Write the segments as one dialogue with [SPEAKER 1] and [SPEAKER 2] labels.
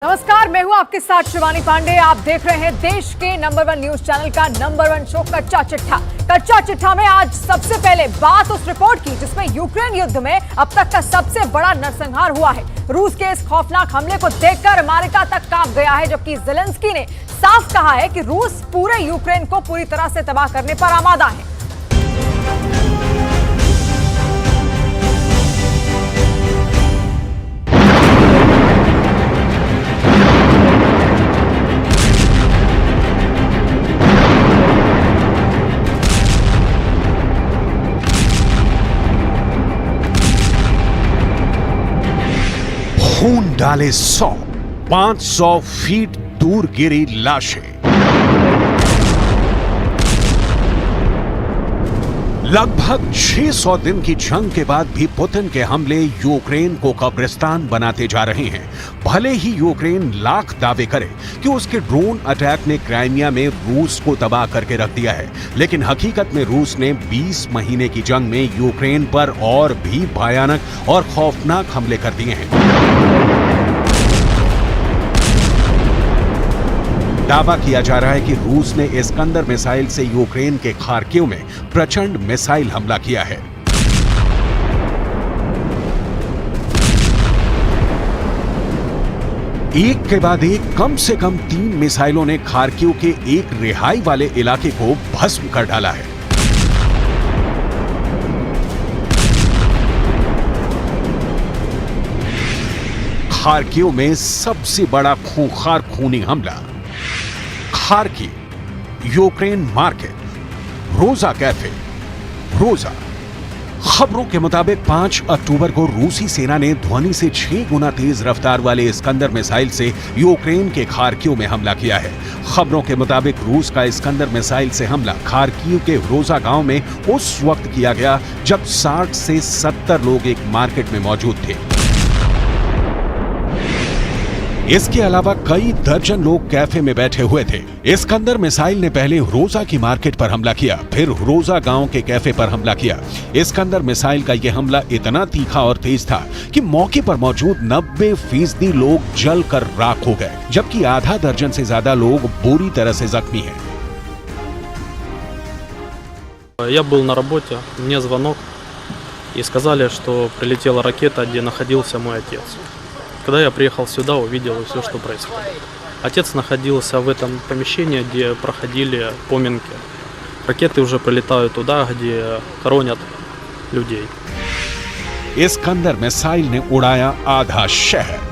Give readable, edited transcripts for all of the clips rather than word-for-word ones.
[SPEAKER 1] नमस्कार, मैं हूं आपके साथ शिवानी पांडे। आप देख रहे हैं देश के नंबर 1 न्यूज चैनल का नंबर 1 शो कच्चा चिट्ठा। कच्चा चिट्ठा में आज सबसे पहले बात उस रिपोर्ट की जिसमें यूक्रेन युद्ध में अब तक का सबसे बड़ा नरसंहार हुआ है। रूस के इस खौफनाक हमले को देखकर अमेरिका तक कांप गया है, जबकि ज़ेलेंस्की ने साफ कहा है कि रूस पूरे यूक्रेन को पूरी तरह से तबाह करने पर आमादा है।
[SPEAKER 2] खून डाले 500 फीट दूर गिरी लाशें। लगभग 600 दिन की जंग के बाद भी पुतिन के हमले यूक्रेन को कब्रिस्तान बनाते जा रहे हैं। भले ही यूक्रेन लाख दावे करे कि उसके ड्रोन अटैक ने क्राइमिया में रूस को तबाह करके रख दिया है, लेकिन हकीकत में रूस ने 20 महीने की जंग में यूक्रेन पर और भी भयानक और खौफनाक हमले कर दिए हैं। दावा किया जा रहा है कि रूस ने इस्कंदर मिसाइल से यूक्रेन के खार्किव में प्रचंड मिसाइल हमला किया है। एक के बाद एक कम से कम 3 मिसाइलों ने खार्किव के एक रिहाई वाले इलाके को भस्म कर डाला है। खार्किव में सबसे बड़ा खूंखार खूनी हमला। खार्किव, यूक्रेन मार्केट, रोजा कैफे। रोजा खबरों के मुताबिक 5 अक्टूबर को रूसी सेना ने ध्वनि से 6 गुना तेज रफ्तार वाले इस्कंदर मिसाइल से यूक्रेन के खार्किव में हमला किया है। खबरों के मुताबिक रूस का इस्कंदर मिसाइल से हमला खार्किव के रोजा गांव में उस वक्त किया गया जब 60 से 70 लोग एक मार्केट में मौजूद थे। इसके अलावा कई दर्जन लोग कैफे में बैठे हुए थे। इस्कंदर मिसाइल ने पहले रोजा की मार्केट पर हमला किया, फिर रोजा गांव के कैफे पर हमला किया। इस्कंदर मिसाइल का यह हमला इतना तीखा और तेज था कि मौके पर मौजूद 90% लोग जलकर राख हो गए, जबकि आधा दर्जन से ज्यादा लोग बुरी तरह से जख्मी हैं।
[SPEAKER 3] Я был на работе, мне звонок и сказали, что прилетела ракета, где находился мой отец. Когда я приехал сюда, увидел все, что происходит. Отец находился в этом помещении, где проходили поминки. Ракеты уже прилетают туда, где хоронят людей.
[SPEAKER 2] इस्कंदर मिसाइल ने उड़ाया आधा शहर।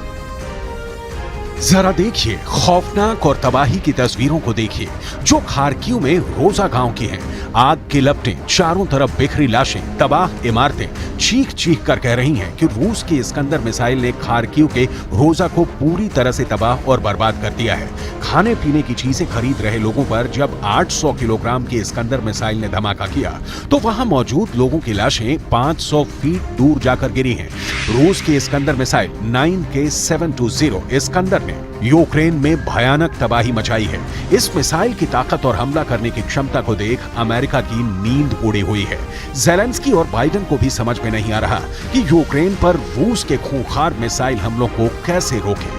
[SPEAKER 2] जरा देखिए, खौफनाक और तबाही की तस्वीरों को देखिए जो खार्किव में रोजा गांव की हैं। आग की लपटें, चारों तरफ बिखरी लाशें, तबाह इमारतें चीख चीख कर कह रही हैं कि रूस की इस्कंदर मिसाइल ने खार्किव के रोजा को पूरी तरह से तबाह और बर्बाद कर दिया है। खाने पीने की चीजें खरीद रहे लोगों पर जब 800 किलोग्राम की इस्कंदर मिसाइल ने धमाका किया तो वहां मौजूद लोगों की लाशें 500 फीट दूर जाकर गिरी हैं। रूस की इस्कंदर मिसाइल 9K720 इस्कंदर ने यूक्रेन में भयानक तबाही मचाई है। इस मिसाइल की ताकत और हमला करने की क्षमता को देख अमेरिका की नींद उड़ी हुई है। ज़ेलेंस्की और बाइडेन को भी समझ में नहीं आ रहा कि यूक्रेन पर रूस के खूंखार मिसाइल हमलों को कैसे रोकें।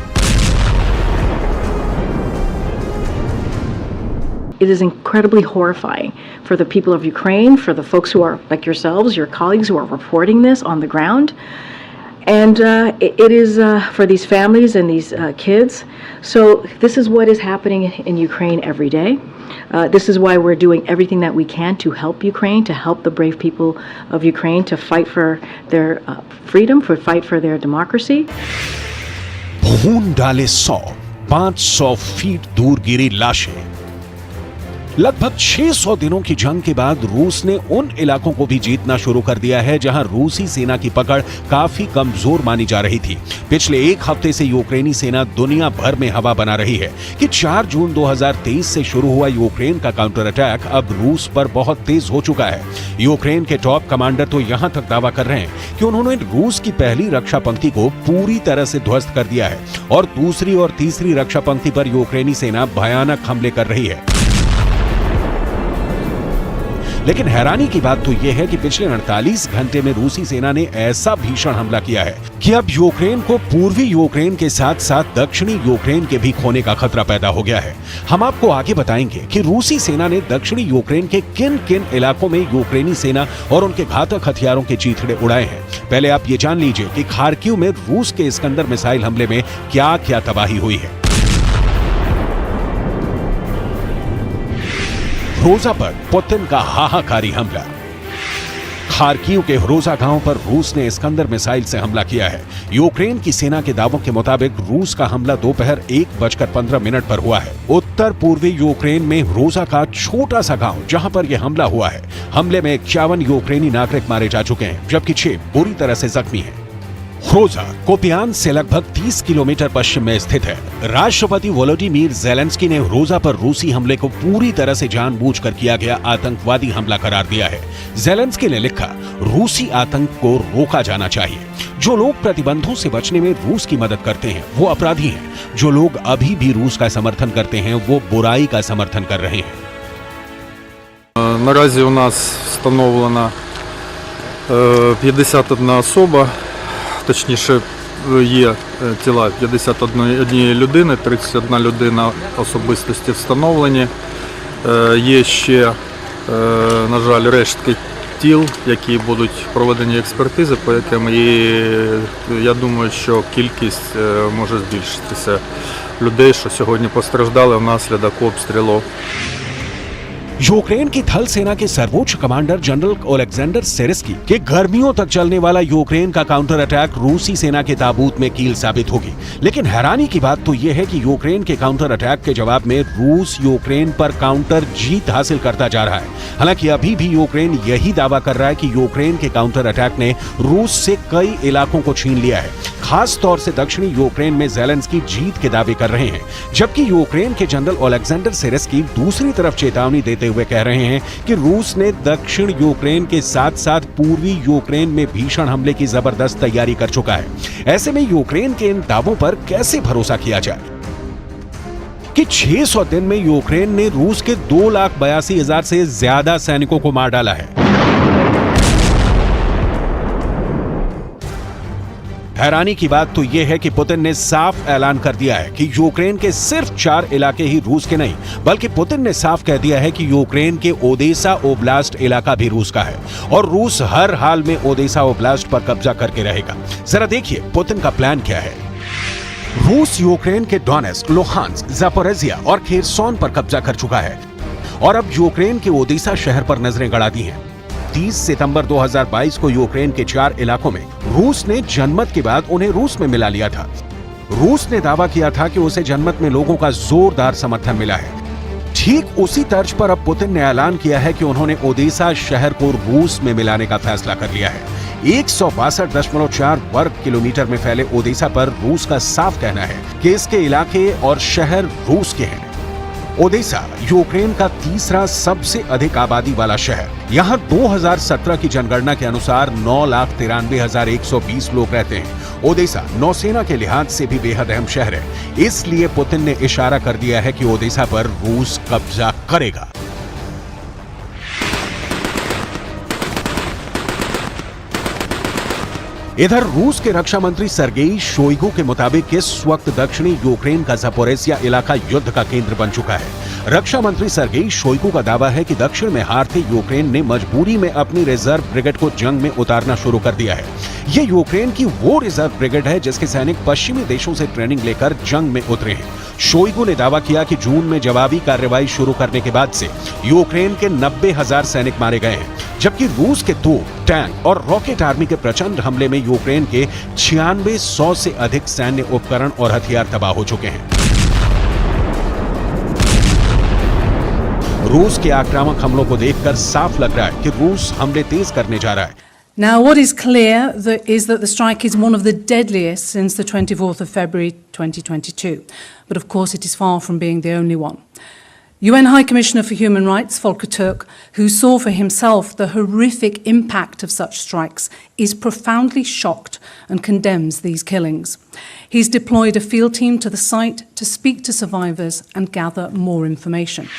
[SPEAKER 4] It is incredibly horrifying for the people of Ukraine, for the folks who are like yourselves, your colleagues who are reporting this on the ground. And it is for these families and these kids. So this is what is happening in Ukraine every day. This is why we're doing everything that we can to help Ukraine, to help the brave people of Ukraine to fight for their freedom, to fight for their democracy.
[SPEAKER 2] खून डाले 500 feet दूर गिरी लाशें। लगभग 600 दिनों की जंग के बाद रूस ने उन इलाकों को भी जीतना शुरू कर दिया है जहां रूसी सेना की पकड़ काफी कमजोर मानी जा रही थी। पिछले एक हफ्ते से यूक्रेनी सेना दुनिया भर में हवा बना रही है कि 4 जून 2023 से शुरू हुआ यूक्रेन का काउंटर अटैक अब रूस पर बहुत तेज हो चुका है। यूक्रेन के टॉप कमांडर तो यहां तक दावा कर रहे हैं कि उन्होंने रूस की पहली रक्षा पंक्ति को पूरी तरह से ध्वस्त कर दिया है और दूसरी और तीसरी रक्षा पंक्ति पर यूक्रेनी सेना भयानक हमले कर रही है। लेकिन हैरानी की बात तो यह है कि पिछले 48 घंटे में रूसी सेना ने ऐसा भीषण हमला किया है कि अब यूक्रेन को पूर्वी यूक्रेन के साथ साथ दक्षिणी यूक्रेन के भी खोने का खतरा पैदा हो गया है। हम आपको आगे बताएंगे कि रूसी सेना ने दक्षिणी यूक्रेन के किन किन इलाकों में यूक्रेनी सेना और उनके घातक हथियारों के चीथड़े उड़ाए हैं। पहले आप ये जान लीजिए कि खार्किव में रूस के इस्कंदर मिसाइल हमले में क्या क्या तबाही हुई है। रोजा पर पुतिन का हाहाकारी हमला। खार्किव के रोजा गांव पर रूस ने इस्कंदर मिसाइल से हमला किया है। यूक्रेन की सेना के दावों के मुताबिक रूस का हमला दोपहर 1:15 पर हुआ है। उत्तर पूर्वी यूक्रेन में रोजा का छोटा सा गांव जहां पर यह हमला हुआ है। हमले में 51 यूक्रेनी नागरिक मारे जा चुके हैं, जबकि 6 बुरी तरह से जख्मी हैं। रोजा कोपियान से लगभग 30 किलोमीटर पश्चिम में स्थित है। राष्ट्रपति वोलोडिमीर ज़ेलेंस्की ने रोजा पर रूसी हमले को पूरी तरह से जानबूझकर किया गया आतंकवादी हमला करार दिया है। ज़ेलेंस्की ने लिखा, रूसी आतंक को रोका जाना चाहिए। जो लोग प्रतिबंधों से बचने में रूस की मदद करते हैं वो अपराधी हैं। जो लोग अभी भी रूस का समर्थन करते हैं वो बुराई का समर्थन कर रहे हैं।
[SPEAKER 5] Наразі у нас встановлено 51 особа, точніше є тіла 51 людини, 31 людина особистості встановлені. Є ще, на жаль, рештки тіл, які будуть проведені експертизи, по яким я думаю, що кількість може збільшитися людей, що сьогодні постраждали внаслідок обстрілу.
[SPEAKER 2] यूक्रेन की थल सेना के सर्वोच्च कमांडर जनरल ओलेक्जेंडर सेरेस्की के गर्मियों तक चलने वाला यूक्रेन का काउंटर अटैक रूसी सेना के ताबूत में कील साबित होगी। लेकिन हैरानी की बात तो यह है कि यूक्रेन के काउंटर अटैक के जवाब में रूस यूक्रेन पर काउंटर जीत हासिल करता जा रहा है। हालांकि अभी भी यूक्रेन यही दावा कर रहा है कि यूक्रेन के काउंटर अटैक ने रूस से कई इलाकों को छीन लिया है। खास तौर से दक्षिणी यूक्रेन में ज़ेलेंस्की जीत के दावे कर रहे हैं, जबकि यूक्रेन के जनरल ओलेक्जेंडर सेरेस्की दूसरी तरफ चेतावनी देते हुए कह रहे हैं कि रूस ने दक्षिण यूक्रेन के साथ साथ पूर्वी यूक्रेन में भीषण हमले की जबरदस्त तैयारी कर चुका है। ऐसे में यूक्रेन के इन दावों पर कैसे भरोसा किया जाए कि 600 दिन में यूक्रेन ने रूस के 2,82,000 से ज्यादा सैनिकों को मार डाला है। हैरानी की बात तो यह है कि पुतिन ने साफ ऐलान कर दिया है कि यूक्रेन के सिर्फ 4 इलाके ही रूस के नहीं, बल्कि पुतिन ने साफ कह दिया है कि यूक्रेन के ओदेसा ओब्लास्ट इलाका भी रूस का है और रूस हर हाल में ओदेसा ओब्लास्ट पर कब्जा करके रहेगा। जरा देखिए पुतिन का प्लान क्या है। रूस यूक्रेन के डोनेट्स्क, लुहांस्क, ज़ापोरिज़िया और खेरसोन पर कब्जा कर चुका है और अब यूक्रेन के ओदेसा शहर पर नजरें गड़ा दी हैं। 30 सितंबर 2022 को यूक्रेन के 4 इलाकों में रूस ने जनमत के बाद उन्हें रूस में मिला लिया था। रूस ने दावा किया था कि उसे जनमत में लोगों का जोरदार समर्थन मिला है। ठीक उसी तर्ज पर अब पुतिन ने ऐलान किया है कि उन्होंने ओदेसा शहर को रूस में मिलाने का फैसला कर लिया है। 162.4 वर्ग किलोमीटर में फैले ओदेसा पर रूस का साफ कहना है कि इसके इलाके और शहर रूस के हैं। ओदेसा यूक्रेन का तीसरा सबसे अधिक आबादी वाला शहर। यहाँ 2017 की जनगणना के अनुसार 9,93,120 लोग रहते हैं। ओदेसा नौसेना के लिहाज से भी बेहद अहम शहर है। इसलिए पुतिन ने इशारा कर दिया है कि ओदेसा पर रूस कब्जा करेगा। इधर रूस के रक्षा मंत्री सर्गेई शोइगु के मुताबिक इस वक्त दक्षिणी यूक्रेन का ज़ापोरिज़िया इलाका युद्ध का केंद्र बन चुका है। रक्षा मंत्री सर्गेई शोइगु का दावा है कि दक्षिण में हारते यूक्रेन ने मजबूरी में अपनी रिजर्व ब्रिगेड को जंग में उतारना शुरू कर दिया है। ये यूक्रेन की वो रिजर्व ब्रिगेड है जिसके सैनिक पश्चिमी देशों से ट्रेनिंग लेकर जंग में उतरे हैं। शोइगु ने दावा किया कि जून में जवाबी कार्रवाई शुरू करने के बाद से यूक्रेन के 90,000 सैनिक मारे गए हैं, जबकि रूस के तोप, टैंक और रॉकेट आर्मी के प्रचंड हमले में यूक्रेन के 9600 से अधिक सैन्य उपकरण और हथियार तबाह हो चुके हैं। रूस के आक्रामक हमलों को देखकर साफ लग रहा है कि रूस हमले तेज करने जा रहा है।
[SPEAKER 6] Now, what is clear is that the strike is one of the deadliest since the 24th of February 2022. But of course, it is far from being the only one. UN High Commissioner for Human Rights, Volker Turk, who saw for himself the horrific impact of such strikes, is profoundly shocked and condemns these killings. He's deployed a field team to the site to speak to survivors and gather more information.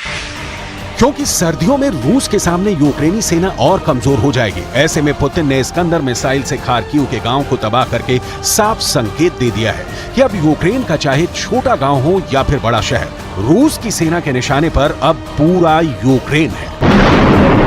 [SPEAKER 2] क्योंकि सर्दियों में रूस के सामने यूक्रेनी सेना और कमजोर हो जाएगी। ऐसे में पुतिन ने इस्कंदर मिसाइल से खार्किव के गांव को तबाह करके साफ संकेत दे दिया है कि अब यूक्रेन का चाहे छोटा गांव हो या फिर बड़ा शहर, रूस की सेना के निशाने पर अब पूरा यूक्रेन है।